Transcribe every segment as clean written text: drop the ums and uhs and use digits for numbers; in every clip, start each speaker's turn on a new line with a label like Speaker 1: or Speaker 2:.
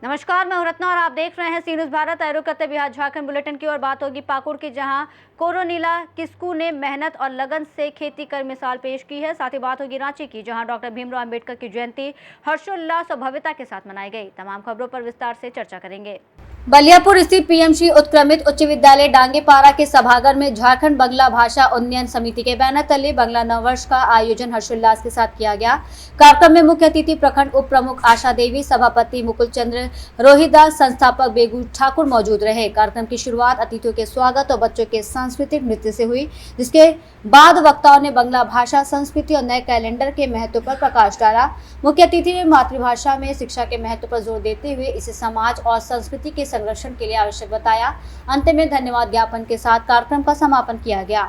Speaker 1: नमस्कार, मैं हूं रत्ना और आप देख रहे हैं सी न्यूज़ भारत। आयोग करते बिहार झारखंड बुलेटिन की ओर बात होगी पाकुड़ की, जहां कोरोनीला किस्कू ने मेहनत और लगन से खेती कर मिसाल पेश की है। साथ ही बात होगी रांची की, जहां डॉक्टर भीमराव अंबेडकर की जयंती हर्षोल्लास और भव्यता के साथ मनाई गई। तमाम खबरों पर विस्तार से चर्चा करेंगे। बलियापुर स्थित पीएमसी उत्क्रमित उच्च विद्यालय डांगेपारा के सभागार में झारखंड बांग्ला भाषा उन्नयन समिति के बैनर तले बांग्ला नववर्ष का आयोजन हर्षोल्लास के साथ किया गया। कार्यक्रम में मुख्य अतिथि प्रखंड उप प्रमुख आशा देवी, सभापति मुकुल चंद्र रोहिदास, संस्थापक बेगू ठाकुर मौजूद रहे। कार्यक्रम की शुरुआत अतिथियों के स्वागत और बच्चों के सांस्कृतिक नृत्य से हुई, जिसके बाद वक्ताओं ने बांग्ला भाषा, संस्कृति और नए कैलेंडर के महत्व पर प्रकाश डाला। मुख्य अतिथि ने मातृभाषा में शिक्षा के महत्व पर जोर देते हुए इसे समाज और संस्कृति के संरक्षण के लिए आवश्यक बताया। अंत में धन्यवाद ज्ञापन के साथ कार्यक्रम का समापन किया गया।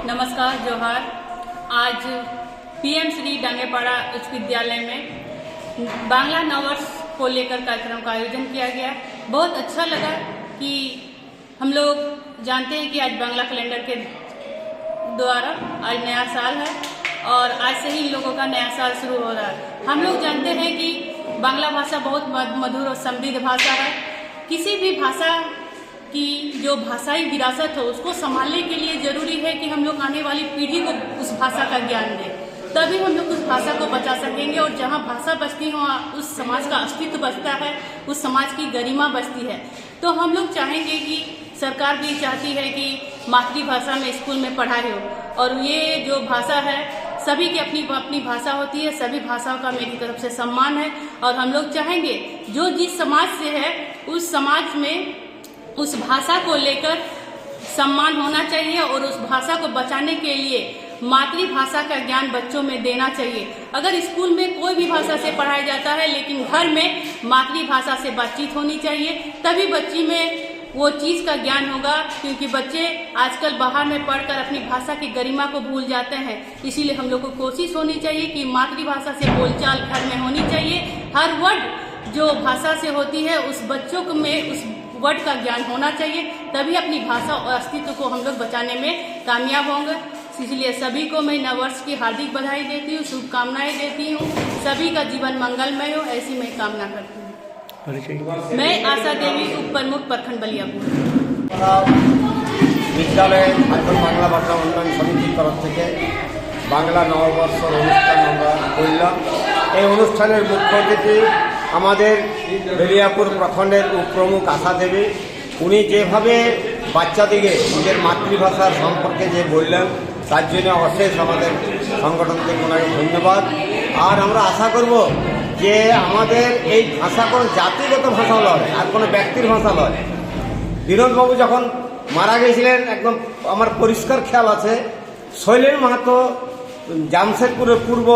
Speaker 2: नमस्कार, जोहार। आज पीएमसी डांगेपारा उच्च विद्यालय में बांग्ला नववर्ष को लेकर कार्यक्रम का आयोजन किया गया। बहुत अच्छा लगा कि हम लोग जानते हैं कि आज बांग्ला कैलेंडर के द्वारा आज नया साल है और आज से ही इन लोगों का नया साल शुरू हो रहा है। हम लोग जानते हैं कि बांग्ला भाषा बहुत मधुर और समृद्ध भाषा है। किसी भी भाषा की जो भाषाई विरासत हो उसको संभालने के लिए जरूरी है कि हम लोग आने वाली पीढ़ी को उस भाषा का ज्ञान दें, तभी हम लोग उस भाषा को बचा सकेंगे। और जहाँ भाषा बचती है वहाँ उस समाज का अस्तित्व बचता है, उस समाज की गरिमा बचती है। तो हम लोग चाहेंगे कि सरकार भी चाहती है कि मातृभाषा में स्कूल में पढ़ाई हो, और ये जो भाषा है सभी की अपनी अपनी भाषा होती है। सभी भाषाओं का मेरी तरफ से सम्मान है और हम लोग चाहेंगे जो जिस समाज से है उस समाज में उस भाषा को लेकर सम्मान होना चाहिए और उस भाषा को बचाने के लिए मातृभाषा का ज्ञान बच्चों में देना चाहिए। अगर स्कूल में कोई भी भाषा से पढ़ाया जाता है लेकिन घर में मातृभाषा से बातचीत होनी चाहिए, तभी बच्ची में वो चीज़ का ज्ञान होगा। क्योंकि बच्चे आजकल बाहर में पढ़कर अपनी भाषा की गरिमा को भूल जाते हैं। इसीलिए हम लोग को कोशिश होनी चाहिए कि मातृभाषा से बोलचाल घर में होनी चाहिए। हर वर्ड जो भाषा से होती है उस बच्चों में उस वर्ड का ज्ञान होना चाहिए, तभी अपनी भाषा और अस्तित्व को हम लोग बचाने में कामयाब होंगे। इसलिए सभी को मैं नववर्ष की हार्दिक बधाई देती हूँ, शुभकामनाएं देती हूँ। सभी का जीवन मंगलमय हो, ऐसी मैं कामना करती हूँ। मैं आशा देवी, उप प्रमुख प्रखंड बलियापुर।
Speaker 3: विद्यालय झारखंड बांग्ला भाषा उन्नयन समितिर तरफ থেকে বাংলা নববর্ষের অনুষ্ঠান আমরা করলাম। এই অনুষ্ঠানের মুখ্য অতিথি আমাদের বেলিয়াপুর প্রখণ্ডের উপপ্রমুখ আশা দেবী। উনি যেভাবে বাচ্চাদিকে নিজের মাতৃভাষার সম্পর্কে যে বললেন তার জন্য অশেষ আমাদের সংগঠন থেকে ওনাকে ধন্যবাদ। আর আমরা আশা করব যে আমাদের এই ভাষা কোনো জাতিগত ভাষা নয় আর কোনো ব্যক্তির ভাষা নয়। বিনোদবাবু যখন মারা গেছিলেন একদম আমার পরিষ্কার খেয়াল আছে, শৈলেন মাহাতো জামশেদপুরের পূর্ব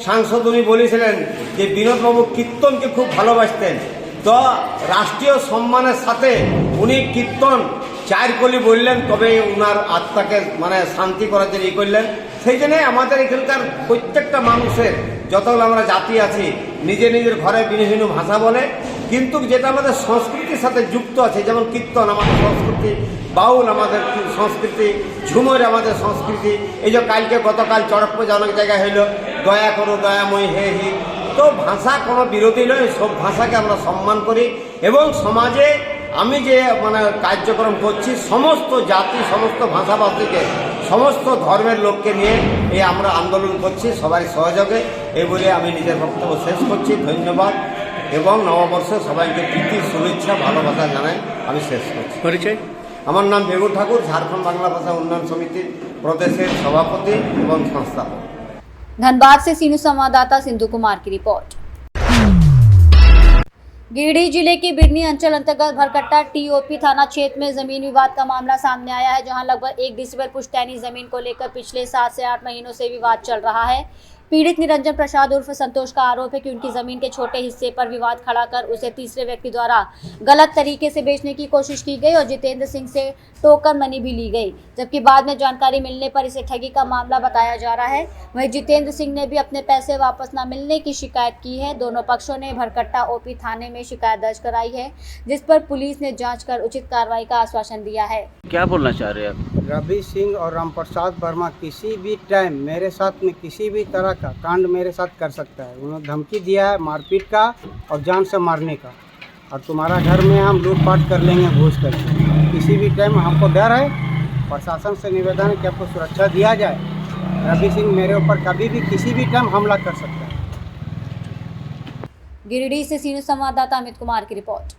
Speaker 3: সাংসদ উনি বলেছিলেন যে বিনোদবাবু কীর্তনকে খুব ভালোবাসতেন। তো রাষ্ট্রীয় সম্মানের সাথে উনি কীর্তন চার কলি বললেন, তবে উনার আত্মাকে মানে শান্তি করার জন্য করলেন। সেই জন্যে আমাদের এখানকার প্রত্যেকটা মানুষের যতগুলো আমরা জাতি আছি নিজের নিজের ঘরে ভিন্ন ভিন্ন ভাষা বলে, কিন্তু যেটা আমাদের সংস্কৃতির সাথে যুক্ত আছে, যেমন কীর্তন আমাদের সংস্কৃতি, বাউল আমাদের সংস্কৃতি, ঝুমর আমাদের সংস্কৃতি। এই যে কালকে গতকাল চড়কপূজা অনেক জায়গায় হইল, দয়া করো দয়াময়ী হে হি। তো ভাষা কোনো বিরোধী নয়, সব ভাষাকে আমরা সম্মান করি এবং সমাজে আমি যে মানে কার্যক্রম করছি সমস্ত জাতি, সমস্ত ভাষাভাষীকে, সমস্ত ধর্মের লোককে নিয়ে এই আমরা আন্দোলন করছি সবাই সহযোগে। এই বলে আমি নিজের বক্তব্য শেষ করছি। ধন্যবাদ এবং নববর্ষে সবাইকে প্রীতি, শুভেচ্ছা, ভালোবাসা জানাই আমি শেষ করছি।
Speaker 4: পরিচয়?
Speaker 3: আমার নাম বেগু ঠাকুর, ঝাড়খণ্ড বাংলা ভাষা उन्नयन समितिर प्रदेशेर सभापति एवं संस्थापक।
Speaker 1: धनबाद से सीनू संवाददाता सिंधु कुमार की रिपोर्ट। गिरिडीह जिले के बिरनी अंचल अंतर्गत भरकट्टा टीओपी थाना क्षेत्र में जमीन विवाद का मामला सामने आया है, जहां लगभग 1 डिसमिल पुश्तैनी जमीन को लेकर पिछले 7 से 8 महीनों से विवाद चल रहा है। पीड़ित निरंजन प्रसाद उर्फ संतोष का आरोप है कि उनकी जमीन के छोटे हिस्से पर विवाद खड़ा कर उसे तीसरे व्यक्ति द्वारा गलत तरीके से बेचने की कोशिश की गई और जितेंद्र सिंह से टोकन मनी भी ली गई, जबकि बाद में जानकारी मिलने पर इसे ठगी का मामला बताया जा रहा है। वहीं जितेंद्र सिंह ने भी अपने पैसे वापस न मिलने की शिकायत की है। दोनों पक्षों ने भरकट्टा ओपी थाने में शिकायत दर्ज कराई है, जिस पर पुलिस ने जांच कर उचित कार्रवाई का आश्वासन दिया है।
Speaker 4: क्या बोलना चाह रहे हैं आप?
Speaker 5: रवि सिंह और रामप्रसाद वर्मा किसी भी टाइम मेरे साथ में किसी भी तरह का कांड मेरे साथ कर सकता है। उन्होंने धमकी दिया है मारपीट का और जान से मारने का, और तुम्हारा घर में हम लूटपाट कर लेंगे घुस कर। किसी भी टाइम हमको डर है। प्रशासन से निवेदन है कि आपको सुरक्षा दिया जाए। रवि सिंह मेरे ऊपर कभी भी किसी भी टाइम हमला कर सकता है।
Speaker 1: गिरिडीह से सीनियर संवाददाता अमित कुमार की रिपोर्ट।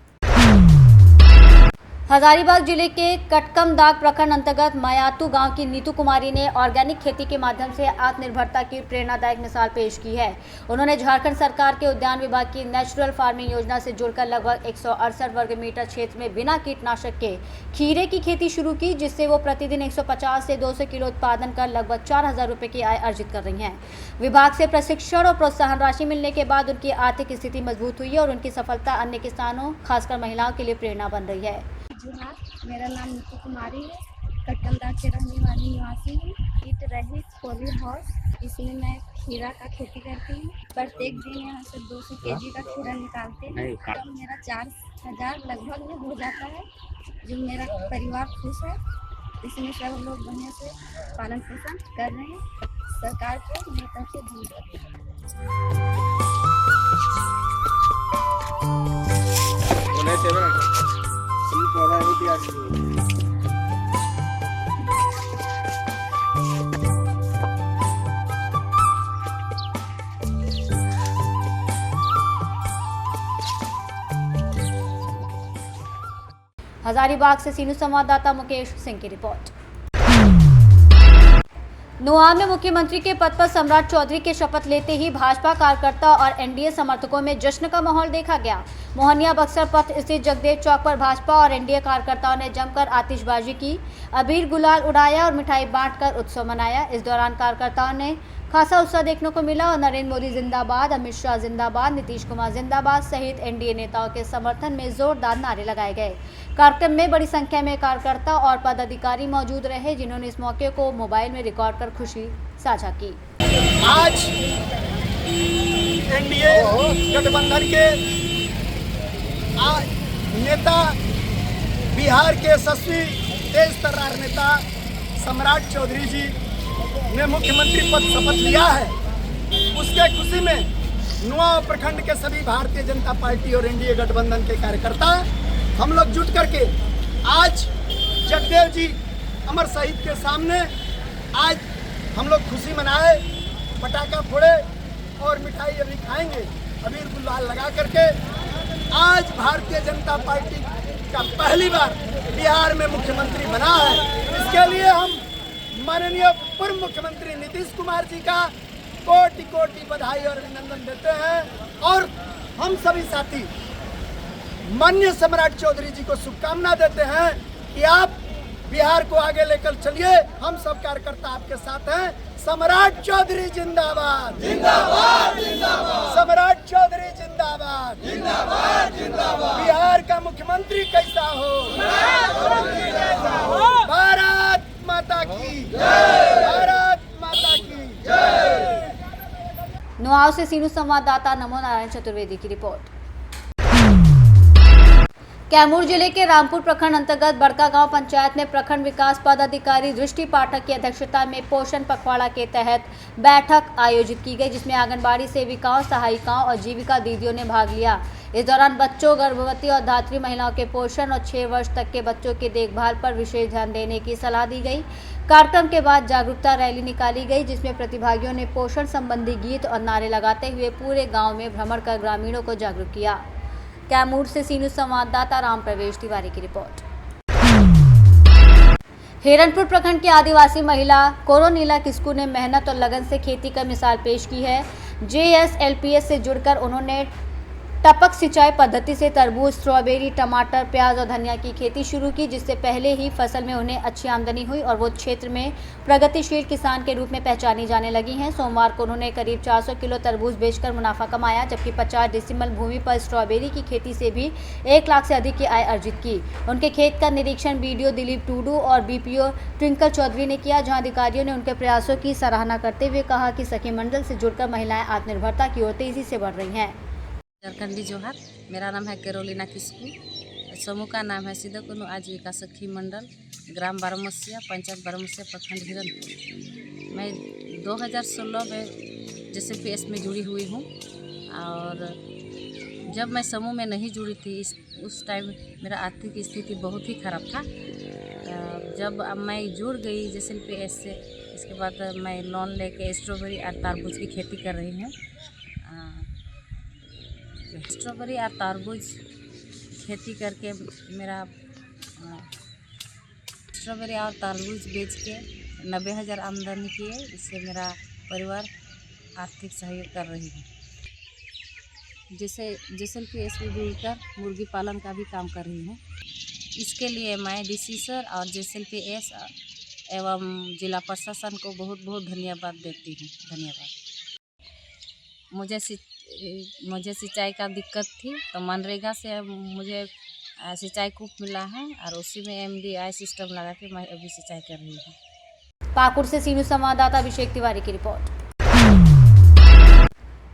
Speaker 1: हजारीबाग जिले के कटकमदाग प्रखंड अंतर्गत मयातू गांव की नीतू कुमारी ने ऑर्गेनिक खेती के माध्यम से आत्मनिर्भरता की प्रेरणादायक मिसाल पेश की है। उन्होंने झारखंड सरकार के उद्यान विभाग की नेचुरल फार्मिंग योजना से जुड़कर लगभग 168 वर्ग मीटर क्षेत्र में बिना कीटनाशक के खीरे की खेती शुरू की, जिससे वो प्रतिदिन 150 से 200 किलो उत्पादन कर लगभग 4,000 रुपये की आय अर्जित कर रही हैं। विभाग से प्रशिक्षण और प्रोत्साहन राशि मिलने के बाद उनकी आर्थिक स्थिति मजबूत हुई है और उनकी सफलता अन्य किसानों खासकर महिलाओं के लिए प्रेरणा बन रही है।
Speaker 6: मेरा नाम नीतू कुमारी है। कटकमदाग के रहने वाली निवासी हूँ। कीट रहित पॉली हाउस, इसमें मैं खीरा का खेती करती हूँ। प्रत्येक दिन यहाँ से 200 केजी का खीरा निकालते हैं। तो मेरा 4,000 लगभग में हो जाता है, जो मेरा परिवार खुश है। इसमें सब लोग बढ़िया से पालन पोषण कर रहे हैं। सरकार को मेरी तरफ से
Speaker 1: हजारीबाग से सीनियर संवाददाता मुकेश सिंह की रिपोर्ट। नुआर में मुख्यमंत्री के पद पर सम्राट चौधरी के शपथ लेते ही भाजपा कार्यकर्ता और एनडीए समर्थकों में जश्न का माहौल देखा गया। मोहनिया बक्सर पथ स्थित जगदेव चौक पर भाजपा और एनडीए कार्यकर्ताओं ने जमकर आतिशबाजी की, अबीर गुलाल उड़ाया और मिठाई बांटकर उत्सव मनाया। इस दौरान कार्यकर्ताओं ने खासा उत्साह देखने को मिला और नरेंद्र मोदी जिंदाबाद, अमित शाह जिंदाबाद, नीतीश कुमार जिंदाबाद सहित एनडीए नेताओं के समर्थन में जोरदार नारे लगाए गए। कार्यक्रम में बड़ी संख्या में कार्यकर्ता और पदाधिकारी मौजूद रहे, जिन्होंने इस मौके को मोबाइल में रिकॉर्ड कर खुशी साझा की।
Speaker 7: आज एनडीए गठबंधन के नेता, बिहार के यशस्वी तेज तर्रार नेता सम्राट चौधरी जी ने मुख्यमंत्री पद शपथ लिया है। उसके खुशी में नुआ प्रखंड के सभी भारतीय जनता पार्टी और एनडीए गठबंधन के कार्यकर्ता हम लोग जुट करके आज जगदेव जी अमर शहीद के सामने आज हम लोग खुशी मनाए, पटाखा फोड़े और मिठाई अभी खाएंगे, अबीर गुलाल लगा करके। आज भारतीय जनता पार्टी का पहली बार बिहार में मुख्यमंत्री बना है। इसके लिए हम माननीय पूर्व मुख्यमंत्री नीतीश कुमार जी का कोटि कोटि बधाई और अभिनंदन देते हैं और हम सभी साथी माननीय सम्राट चौधरी जी को शुभकामना देते हैं कि आप बिहार को आगे लेकर चलिए। हम सब कार्यकर्ता आपके साथ हैं। सम्राट चौधरी जिंदाबाद, जिंदाबाद, जिंदाबाद। सम्राट चौधरी जिंदाबाद, जिंदाबाद, जिंदाबाद। बिहार का मुख्यमंत्री कैसा हो? भारत माता की जय, भारत माता की जय।
Speaker 1: नुआर से सीनियर संवाददाता नमो नारायण चतुर्वेदी की रिपोर्ट। कैमूर जिले के रामपुर प्रखंड अंतर्गत बड़का गांव पंचायत में प्रखंड विकास पदाधिकारी दृष्टि पाठक की अध्यक्षता में पोषण पखवाड़ा के तहत बैठक आयोजित की गई, जिसमें आंगनबाड़ी सेविकाओं, सहायिकाओं और जीविका दीदियों ने भाग लिया। इस दौरान बच्चों, गर्भवती और धात्री महिलाओं के पोषण और 6 वर्ष तक के बच्चों की देखभाल पर विशेष ध्यान देने की सलाह दी गई। कार्यक्रम के बाद जागरूकता रैली निकाली गई, जिसमें प्रतिभागियों ने पोषण संबंधी गीत और नारे लगाते हुए पूरे गाँव में भ्रमण कर ग्रामीणों को जागरूक किया। कैमूर से सीनियर संवाददाता राम प्रवेश तिवारी की रिपोर्ट। हिरणपुर प्रखंड की आदिवासी महिला कोरोनीला किस्कू ने मेहनत और लगन से खेती कर मिसाल पेश की है। JSLPS से जुड़कर उन्होंने टपक सिंचाई पद्धति से तरबूज, स्ट्रॉबेरी, टमाटर, प्याज और धनिया की खेती शुरू की, जिससे पहले ही फसल में उन्हें अच्छी आमदनी हुई और वो क्षेत्र में प्रगतिशील किसान के रूप में पहचानी जाने लगी हैं। सोमवार को उन्होंने करीब 400 किलो तरबूज बेचकर मुनाफा कमाया, जबकि 50 डेसिमल भूमि पर स्ट्रॉबेरी की खेती से भी 1 लाख से अधिक की आय अर्जित की। उनके खेत का निरीक्षण बीडीओ दिलीप टूडू और बीपीओ ट्विंकल चौधरी ने किया, जहाँ अधिकारियों ने उनके प्रयासों की सराहना करते हुए कहा कि सखी मंडल से जुड़कर महिलाएं आत्मनिर्भरता की ओर तेजी से बढ़ रही हैं।
Speaker 4: झारखंडी जोहार, मेरा नाम है कैरोलिना किस्कू। समूह का नाम है सिद्धकुनु आजीविका सखी मंडल, ग्राम बारहमसिया, पंचायत बारहमसिया, प्रखंड हिरनपुर। मैं 2016 में JCPS में जुड़ी हुई हूँ और जब मैं समूह में नहीं जुड़ी थी उस टाइम मेरा आर्थिक स्थिति बहुत ही खराब था। जब अब मैं जुड़ गई JCPS से, इसके बाद मैं लोन लेके स्ट्रॉबेरी और तरबूज की खेती कर रही हूँ। स्ट्रॉबेरी और तरबूज खेती करके मेरा स्ट्रॉबेरी और तरबूज बेच के 90,000 आमदनी की है। इससे मेरा परिवार आर्थिक सहयोग कर रही है। जैसे JCPS में जुड़कर मुर्गी पालन का भी काम कर रही हूँ। इसके लिए मैं DC सर और JCPS एवं जिला प्रशासन को बहुत बहुत धन्यवाद देती हूँ। धन्यवाद। मुझे सिंचाई का दिक्कत थी तो मनरेगा से मुझे सिंचाई कूप मिला है और उसी में MDI सिस्टम लगा के मैं अभी सिंचाई कर रही हूँ।
Speaker 1: पाकुड़ से सीनू संवाददाता अभिषेक तिवारी की रिपोर्ट।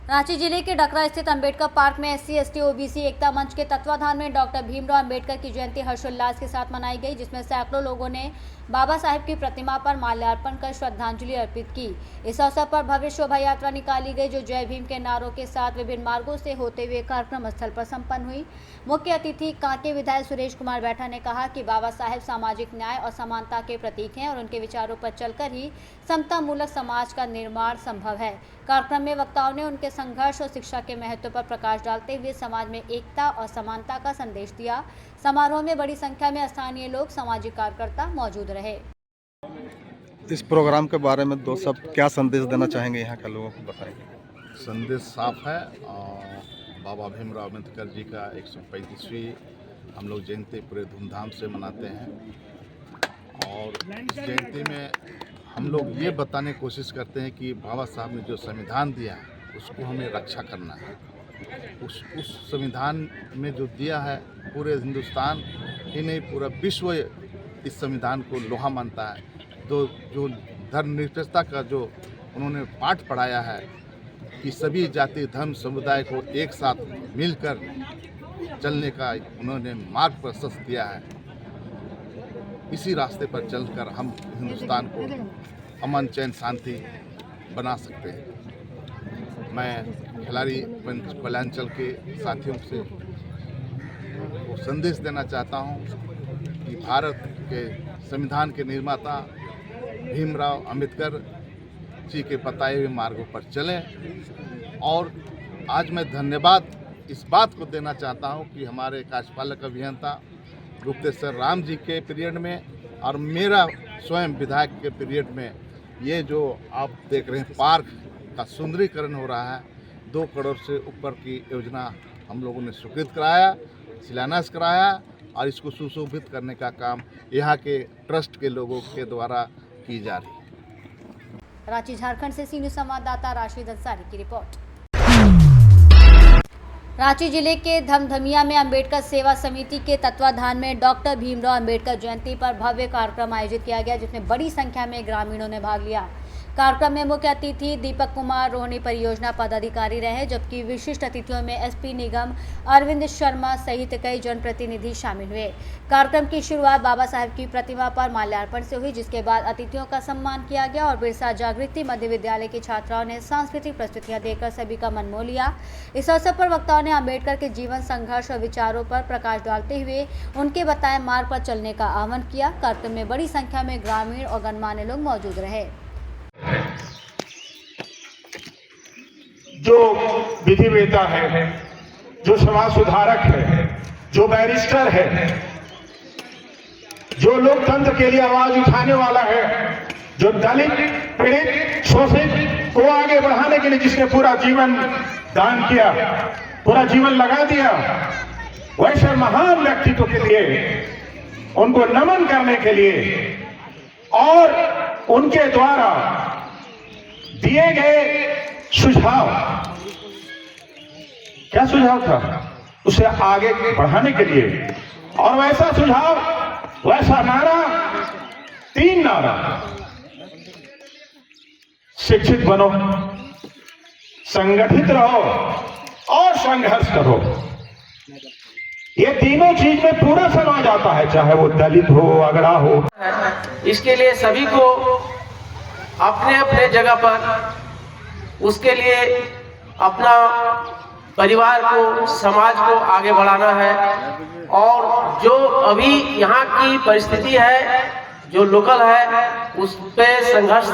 Speaker 1: रांची जिले के डकरा स्थित अंबेडकर पार्क में SC ST OBC एकता मंच के तत्वाधान में डॉक्टर भीमराव अंबेडकर की जयंती हर्षोल्लास के साथ मनाई गई, जिसमें सैकड़ों लोगों ने बाबा साहेब की प्रतिमा पर माल्यार्पण कर श्रद्धांजलि अर्पित की। इस अवसर पर भव्य शोभा यात्रा निकाली गई, जो जय भीम के नारों के साथ विभिन्न मार्गों से होते हुए कार्यक्रम स्थल पर संपन्न हुई। मुख्य अतिथि कांके विधायक सुरेश कुमार बैठा ने कहा कि बाबा साहेब सामाजिक न्याय और समानता के प्रतीक हैं और उनके विचारों पर चलकर ही समता मूलक समाज का निर्माण संभव है। कार्यक्रम में वक्ताओं ने उनके संघर्ष और शिक्षा के महत्व पर प्रकाश डालते हुए समाज में एकता और समानता का संदेश दिया। समारोह में बड़ी संख्या में स्थानीय लोग, सामाजिक कार्यकर्ता मौजूद रहे।
Speaker 8: इस प्रोग्राम के बारे में दो शब्द क्या संदेश देना चाहेंगे, यहाँ के लोगों को बताएंगे।
Speaker 9: संदेश साफ है और बाबा भीमराव अम्बेडकर जी का 135वीं हम लोग जयंती पूरे धूमधाम से मनाते हैं और इस जयंती में हम लोग ये बताने की कोशिश करते हैं कि बाबा साहब ने जो संविधान दिया है उसको हमें रक्षा करना है। उस संविधान में जो दिया है पूरे हिंदुस्तान ही नहीं पूरा विश्व इस संविधान को लोहा मानता है। जो धर्मनिरपेक्षता का जो उन्होंने पाठ पढ़ाया है कि सभी जाति धर्म समुदाय को एक साथ मिलकर चलने का उन्होंने मार्ग प्रशस्त दिया है। इसी रास्ते पर चलकर हम हिंदुस्तान को अमन चैन शांति बना सकते हैं। मैं खिलाड़ी कल्याणचल के साथियों से वो संदेश देना चाहता हूँ कि भारत के संविधान के निर्माता भीमराव अंबेडकर जी के बताए हुए मार्गों पर चलें। और आज मैं धन्यवाद इस बात को देना चाहता हूं कि हमारे कार्यपालक अभियंता गुप्तेश्वर राम जी के पीरियड में और मेरा स्वयं विधायक के पीरियड में ये जो आप देख रहे हैं पार्क का सुंदरीकरण हो रहा है। 2 करोड़ से ऊपर की योजना हम लोगों ने स्वीकृत कराया, शिलान्यास कराया और इसको सुशोभित करने का काम यहाँ के ट्रस्ट के लोगों के द्वारा की जा रही है।
Speaker 1: रांची झारखंड से सीनियर संवाददाता राशिद अंसारी की रिपोर्ट। रांची जिले के धमधमिया में अंबेडकर सेवा समिति के तत्वाधान में डॉक्टर भीमराव अंबेडकर जयंती पर भव्य कार्यक्रम आयोजित किया गया, जिसमें बड़ी संख्या में ग्रामीणों ने भाग लिया। कार्यक्रम में मुख्य अतिथि दीपक कुमार रोहिणी परियोजना पदाधिकारी रहे, जबकि विशिष्ट अतिथियों में SP निगम अरविंद शर्मा सहित कई जनप्रतिनिधि शामिल हुए। कार्यक्रम की शुरुआत बाबा साहेब की प्रतिमा पर माल्यार्पण से हुई, जिसके बाद अतिथियों का सम्मान किया गया और बिरसा जागृति मध्य विद्यालय की छात्राओं ने सांस्कृतिक प्रस्तुतियां देकर सभी का मन मोह लिया। इस अवसर पर वक्ताओं ने अम्बेडकर के जीवन, संघर्ष और विचारों पर प्रकाश डालते हुए उनके बताए मार्ग पर चलने का आह्वान किया। कार्यक्रम में बड़ी संख्या में ग्रामीण और गणमान्य लोग मौजूद रहे।
Speaker 10: जो विधिवेता है, जो समाज सुधारक है, जो बैरिस्टर है, जो लोकतंत्र के लिए आवाज उठाने वाला है, जो दलित पीड़ित शोषित को आगे बढ़ाने के लिए जिसने पूरा जीवन दान किया, पूरा जीवन लगा दिया, वैसे महान व्यक्तित्व के लिए, उनको नमन करने के लिए और उनके द्वारा दिए गए सुझाव, क्या सुझाव था, उसे आगे बढ़ाने के लिए, और वैसा सुझाव, वैसा नारा, 3 नारा, शिक्षित बनो, संगठित रहो और संघर्ष करो। ये तीनों चीज में पूरा समाज आता है, चाहे वो दलित हो, अगड़ा हो।
Speaker 11: इसके लिए सभी को अपने अपने जगह पर उसके लिए अपना परिवार को, समाज को आगे बढ़ाना है। और जो अभी यहाँ की परिस्थिति है, जो लोकल है, उस पे संघर्ष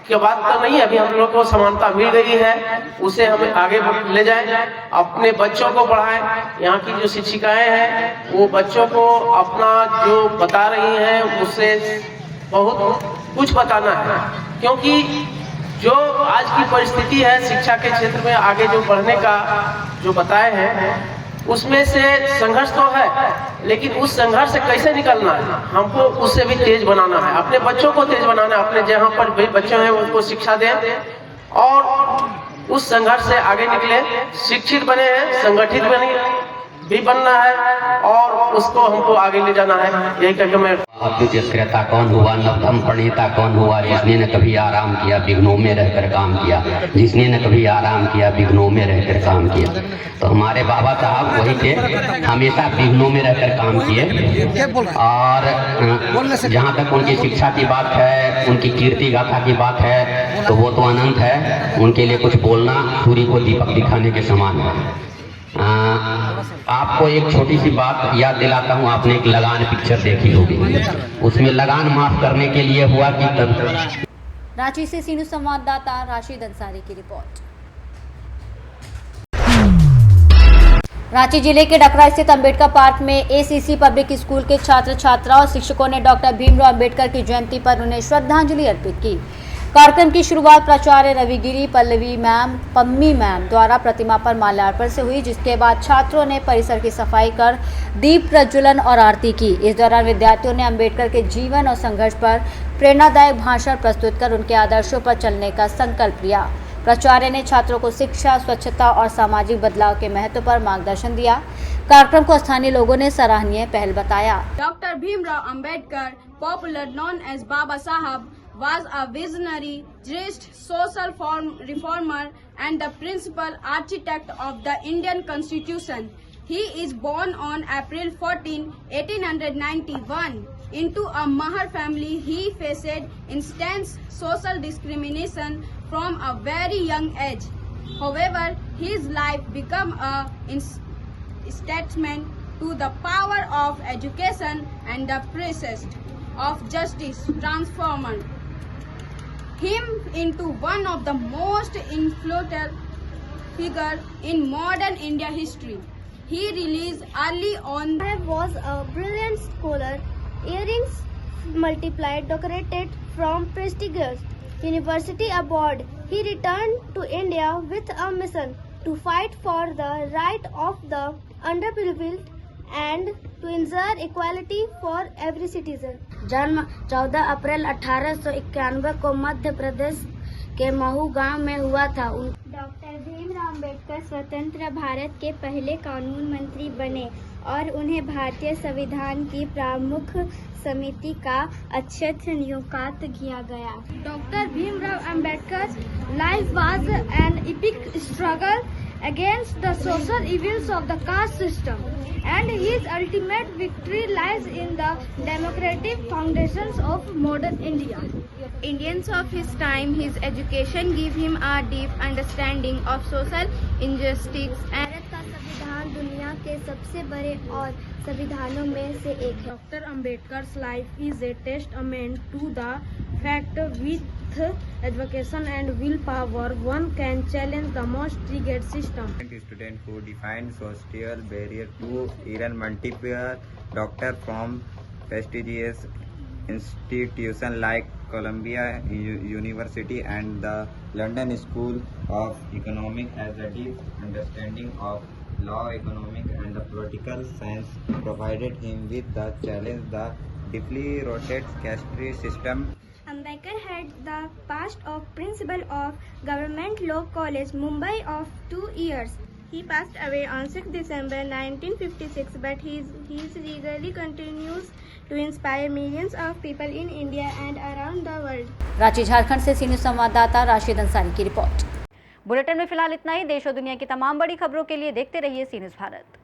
Speaker 11: की बात तो नहीं है, अभी हम लोग को समानता मिल गई है, उसे हमें आगे ले जाएं, अपने बच्चों को पढ़ाएं। यहाँ की जो शिक्षिकाएं हैं वो बच्चों को अपना जो बता रही हैं उससे बहुत कुछ बताना है, क्योंकि जो आज की परिस्थिति है शिक्षा के क्षेत्र में आगे जो बढ़ने का जो बताए हैं उसमें से संघर्ष तो है, लेकिन उस संघर्ष से कैसे निकलना है, हमको उससे भी तेज बनाना है, अपने बच्चों को तेज बनाना है, अपने जहाँ पर भी बच्चे हैं उनको शिक्षा दें और उस संघर्ष से आगे निकले, शिक्षित बने हैं, संगठित भी बनना है और उसको हमको आगे ले जाना है। यही करके मैं
Speaker 12: अद्वितीय क्रेता कौन हुआ, नवतम प्रणेता कौन हुआ, जिसने न कभी आराम किया विघ्नों में रहकर काम किया, जिसने न कभी आराम किया विघ्नों में रहकर काम किया। तो हमारे बाबा साहब वही थे, हमेशा विघ्नों में रहकर काम किए। और जहाँ तक उनकी शिक्षा की बात है, उनकी कीर्ति गाथा की बात है, तो वो तो अनंत है, उनके लिए कुछ बोलना सूर्य को दीपक दिखाने के समान है। आपको एक छोटी सी बात याद दिलाता हूँ, आपने एक लगान पिक्चर देखी होगी, उसमें लगान माफ करने के लिए हुआ कि
Speaker 1: रांची से सीनू संवाददाता राशिद अंसारी की रिपोर्ट। रांची जिले के डकरा स्थित अंबेडकर पार्क में एसीसी पब्लिक स्कूल के छात्र छात्राओं और शिक्षकों ने डॉक्टर भीमराव अंबेडकर की जयंती पर उन्हें श्रद्धांजलि अर्पित की। कार्यक्रम की शुरुआत प्राचार्य रविगिरी पल्लवी मैम, पम्मी मैम द्वारा प्रतिमा पर माल्यार्पण से हुई, जिसके बाद छात्रों ने परिसर की सफाई कर दीप प्रज्वलन और आरती की। इस दौरान विद्यार्थियों ने अंबेडकर के जीवन और संघर्ष पर प्रेरणादायक भाषण प्रस्तुत कर उनके आदर्शों पर चलने का संकल्प लिया। प्राचार्य ने छात्रों को शिक्षा, स्वच्छता और सामाजिक बदलाव के महत्व पर मार्गदर्शन दिया। कार्यक्रम को स्थानीय लोगों ने सराहनीय पहल बताया।
Speaker 6: Doctor Bhimrao Ambedkar, popular known as Baba Saheb, was a visionary, just social reformer and the principal architect of the Indian Constitution. He is born on April 14, 1891. Into a Mahar family, he faced intense social discrimination from a very young age. However, his life became a testament to the power of education and the process of justice transformed him into one of the most influential figure in modern India history. He released early on.
Speaker 13: I was a brilliant scholar. Earrings multiplied, decorated from prestigious university abroad. He returned to India with a mission to fight for the right of the underprivileged and to ensure equality for every citizen.
Speaker 14: जन्म 14 अप्रैल 1891 को मध्य प्रदेश के महू गांव में हुआ था।
Speaker 6: Doctor Bhimrao Ambedkar स्वतंत्र भारत के पहले कानून मंत्री बने और उन्हें भारतीय संविधान की प्रमुख समिति का अध्यक्ष नियुक्त किया गया। Doctor Bhimrao Ambedkar life was an epic struggle against the social evils of the caste system, and his ultimate victory lies in the democratic foundations of modern India. Indians of his time, his education gave him a deep understanding of social injustice.
Speaker 13: Bharat का संविधान दुनिया के सबसे बड़े और संविधानों में से एक है।
Speaker 6: Dr. Ambedkar's life is a testament to the fact with education and willpower one can challenge the most rigid system.
Speaker 15: Student who defined social barrier to earn multiple doctor from prestigious institutions like Columbia University and the London School of Economics has a deep understanding of law, economic, and the political science provided him with the challenge the deeply rotated caste system.
Speaker 13: Ambedkar had the past of principal of Government Law College, Mumbai of 2 years. He passed away on 6 December 1956, but his legacy continues to inspire millions of people in India and around the world.
Speaker 1: Ranchi Jharkhand से सी news संवाददाता राशिद अंसारी की report. Bulletin में फिलहाल इतना ही। देश और दुनिया की तमाम बड़ी खबरों के लिए देखते रहिए सी न्यूज़ भारत।